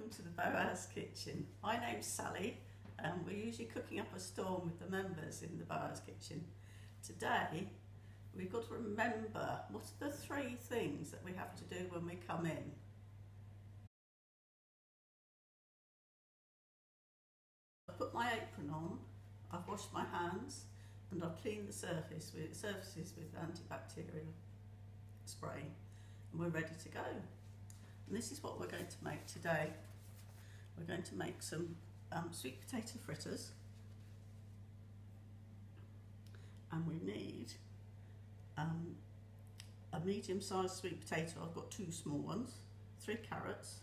welcome to the Boaz kitchen. My name's Sally and we're usually cooking up a storm with the members in the Boaz kitchen. Today we've got to remember what are the 3 things that we have to do when we come in. I've put my apron on, I've washed my hands and I've cleaned the surfaces with antibacterial spray and we're ready to go. And this is what we're going to make today. We're going to make some sweet potato fritters, and we need a medium-sized sweet potato. I've got 2 small ones, 3 carrots,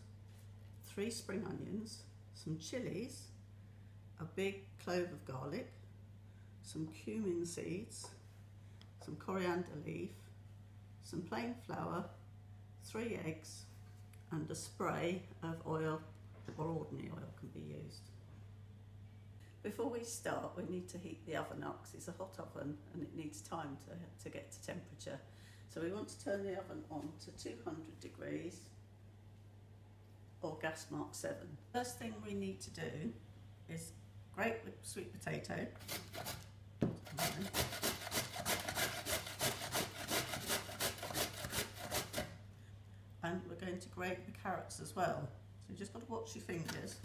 3 spring onions, some chilies, a big clove of garlic, some cumin seeds, some coriander leaf, some plain flour, 3 eggs, and a spray of oil, or ordinary oil can be used. Before we start, we need to heat the oven up because it's a hot oven and it needs time to get to temperature. So we want to turn the oven on to 200 degrees or gas mark 7. First thing we need to do is grate the sweet potato. And we're going to grate the carrots as well. So you just got to watch your fingers.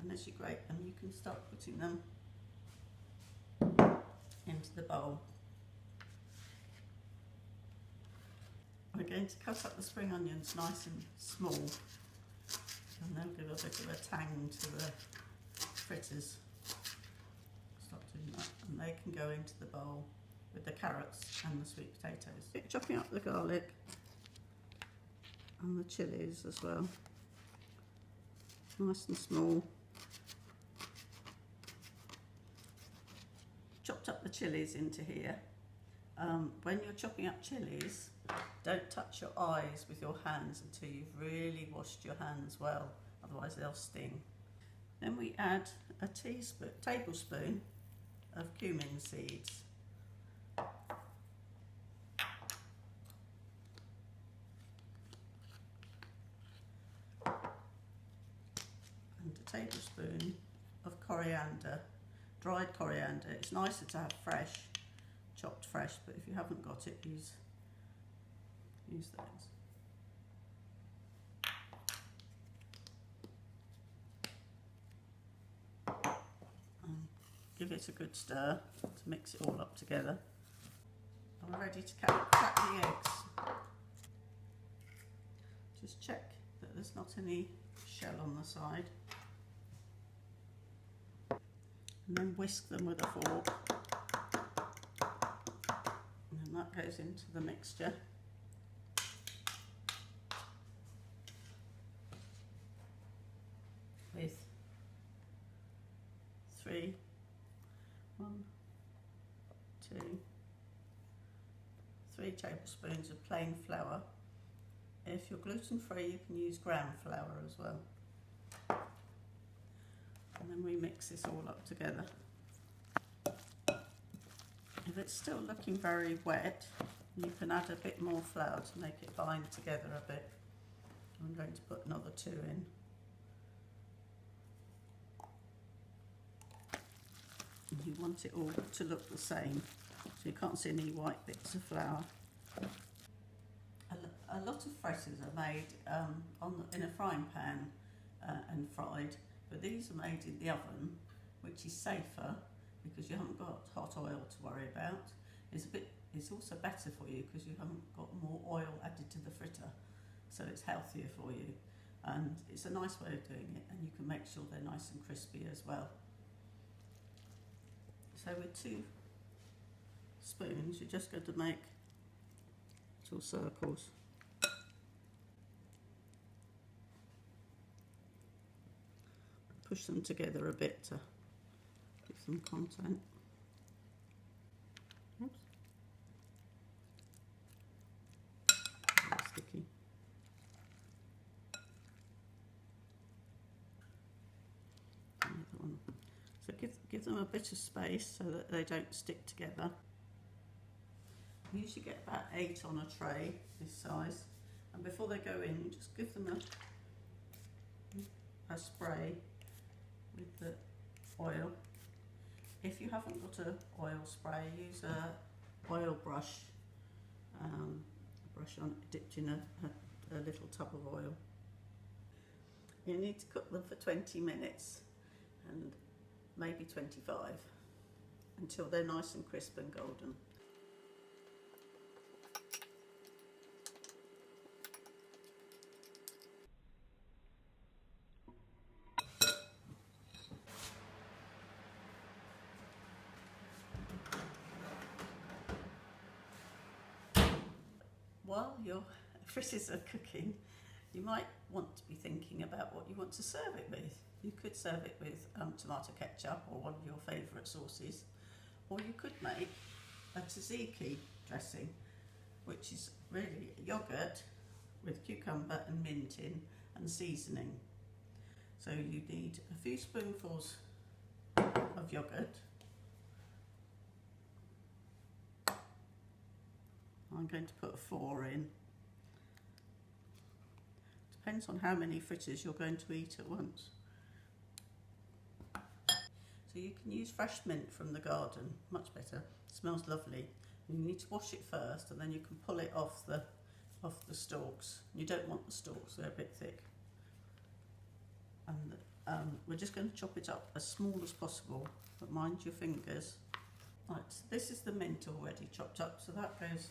And as you grate them, you can start putting them into the bowl. We're going to cut up the spring onions nice and small, and they'll give a bit of a tang to the fritters. Stop doing that, and they can go into the bowl with the carrots and the sweet potatoes. Chopping up the garlic and the chilies as well, nice and small. Chopped up the chilies into here. When you're chopping up chilies, don't touch your eyes with your hands until you've really washed your hands well, otherwise they'll sting. Then we add a tablespoon of cumin seeds. And a tablespoon of coriander, dried coriander. It's nicer to have fresh, chopped fresh, but if you haven't got it, use those. Give it a good stir to mix it all up together. I'm ready to crack the eggs. Just check that there's not any shell on the side. And then whisk them with a fork. And then that goes into the mixture. With 3 tablespoons of plain flour. If you're gluten free, you can use gram flour as well. And then we mix this all up together. If it's still looking very wet, you can add a bit more flour to make it bind together a bit. I'm going to put another 2 in. You want it all to look the same, so you can't see any white bits of flour. A lot of fritters are made in a frying pan and fried, but these are made in the oven, which is safer because you haven't got hot oil to worry about. It's also better for you because you haven't got more oil added to the fritter, so it's healthier for you, and it's a nice way of doing it, and you can make sure they're nice and crispy as well. So with 2 spoons, you're just going to make little circles. Push them together a bit to give some content. Oops. That's sticky. Another one. So give give them a bit of space so that they don't stick together. You usually get about 8 on a tray this size, and before they go in you just give them a spray with the oil. If you haven't got an oil spray, use a oil brush, brush on dipped in a little tub of oil. You need to cook them for 20 minutes and maybe 25 until they're nice and crisp and golden. While your fritters are cooking, you might want to be thinking about what you want to serve it with. You could serve it with tomato ketchup or one of your favourite sauces, or you could make a tzatziki dressing, which is really yogurt with cucumber and mint in and seasoning. So you need a few spoonfuls of yogurt. I'm going to put 4 in. Depends on how many fritters you're going to eat at once. So you can use fresh mint from the garden, much better. It smells lovely. And you need to wash it first, and then you can pull it off the stalks. You don't want the stalks, they're a bit thick. And we're just going to chop it up as small as possible, but mind your fingers. Right, so this is the mint already chopped up, so that goes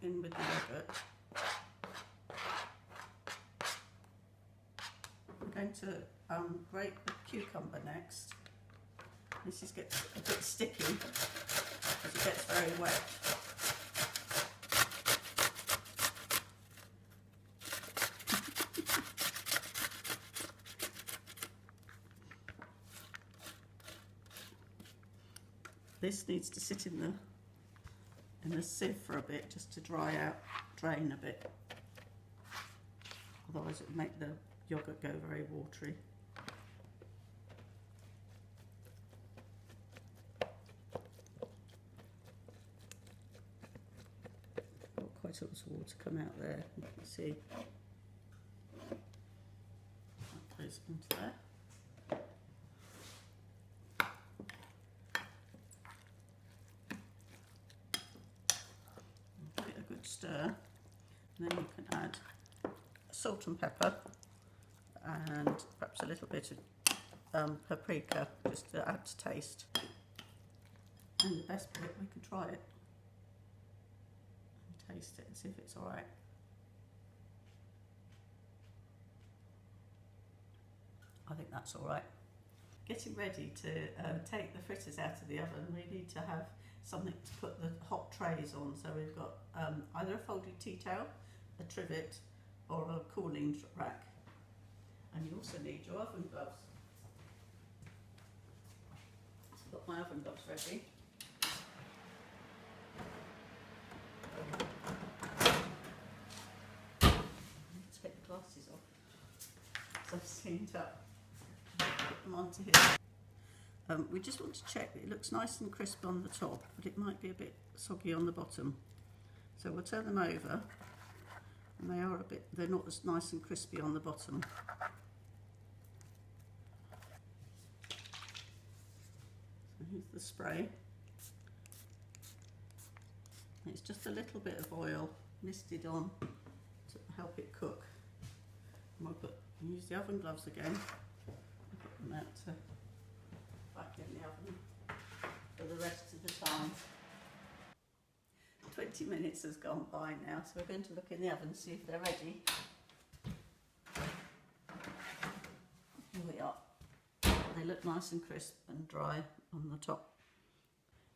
in with the yogurt. I'm going to grate the cucumber next. This gets a bit sticky because it gets very wet. This needs to sit in the sieve for a bit, just to dry out, drain a bit. Otherwise it will make the yogurt go very watery. Got quite a lot of water come out there, you can see. That goes into there. Stir, and then you can add salt and pepper and perhaps a little bit of paprika just to add to taste. And the best bit, we can try it and taste it and see if it's alright. I think that's alright. Getting ready to take the fritters out of the oven, we need to have something to put the hot trays on. So we've got either a folded tea towel, a trivet, or a cooling rack. And you also need your oven gloves. So I've got my oven gloves ready. Take the glasses off. So I've cleaned up. Put them onto here. We just want to check that it looks nice and crisp on the top, but it might be a bit soggy on the bottom. So we'll turn them over, and they're not as nice and crispy on the bottom. So here's the spray. It's just a little bit of oil misted on to help it cook. And we'll use the oven gloves again. Put them out to back in the oven for the rest of the time. 20 minutes has gone by now, so we're going to look in the oven and see if they're ready. Here we are. They look nice and crisp and dry on the top.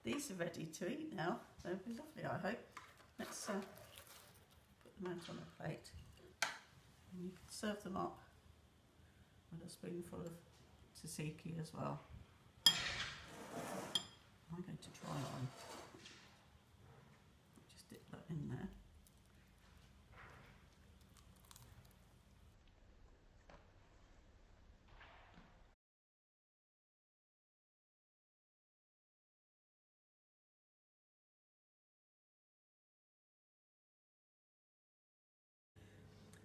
These are ready to eat now. They'll be lovely, I hope. Let's put them out on a plate. And you can serve them up with a spoonful of tzatziki as well. I'm going to try one. Just dip that in there.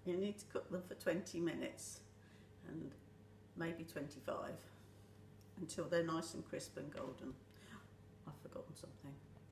You need to cook them for 20 minutes and maybe 25 until they're nice and crisp and golden. I've forgotten something.